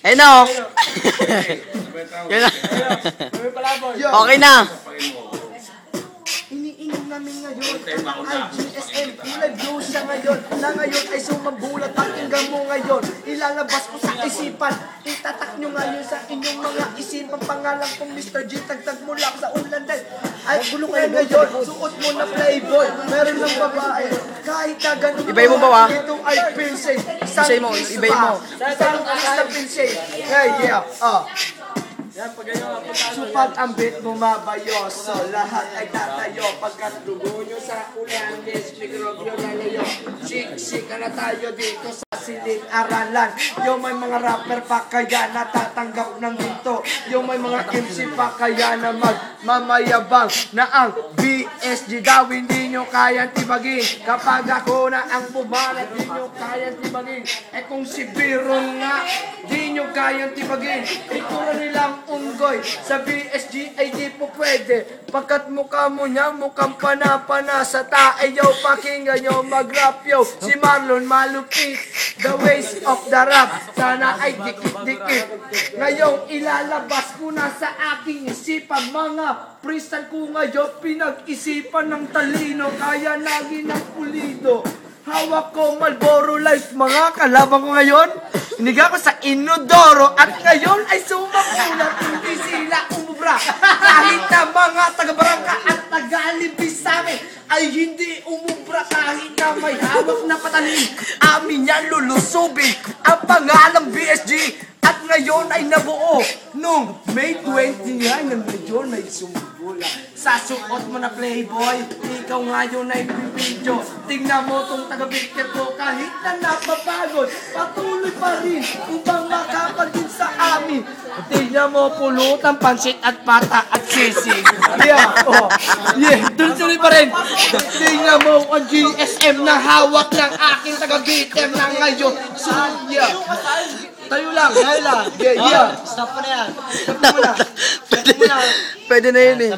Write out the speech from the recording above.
Eh no. Yan na. Okay na. Iniinom namin ngayon ay GSM. Kulay blue siya ngayon. Na ngayon ay sumabulat. Pakinggan mo ngayon. Ilalabas ko sa isipan. Itatak nyo ngayon sa inyong mga isipan. Pangalan kong Mr. G. Tagtag mo lang sa ulanday. Ay gulong kayo ngayon. Suot mo na playboy. Meron ng babae. Kahit na ganun. Ibay mo ba wa? Ito ay princess. Ibay mo, ibay mo. Isang alis na princess. Hey, yeah. Supat ang bit mo mabayoso. Lahat ay tatayo. Pagkat dugo nyo sa ulan, mikrobyo lalayo. Sik-sik na tayo dito sa silid-aralan. Yung may mga rapper pa kaya natatanggap ng ginto. Yung may mga MC pa kaya na magmamayabang na ang BSG daw hindi nyo kayang tibagin. Kapag ako na ang bumalat, di nyo kayang tibagin. Eh kung si Biron nga, di nyo kayang tibagin. Itura nilang unggoy sa BSG ay di po pwede. Pagkat mukha mo niya mukhang panapana sa taeyo. Pakinggan nyo mag-rap yo. Si Marlon malupit, the ways of the rap. Sana ay dikit-dikit. Ngayong ilalabas ko na sa aking isipan. Mga freestyle ko ngayon pinag-isipan ng talino. Kaya naging ng pulido. Hawak ko Marlboro Light, mga kalabang ko ngayon. Iniga ko sa inodoro at ngayon ay sumakulat. Hindi sila umubra. Kahit na mga taga-barangka at taga-libis sa amin ay hindi umubra. Kahit na may hawak na patalim, amin yan lulusubin ang pangalang BSG. At ngayon ay nabuo nung May 29 ng ngayon ay sumubula. Sa suot mo na playboy, ikaw ngayon ay bibidyo. Tingnan mo tong taga-victor ko kahit na napapagod. Patuloy pa rin upang makapagin sa amin. Tingnan mo pulutan, pansit at pata at sisig. Yeah, oh. Yeah, tuloy pa rin. Tingnan mo ang GSM na hawak ng aking taga-victor na ngayon. So, yeah. Tayo lang. Yeah. Stop mo na yan. Pwede na yun eh.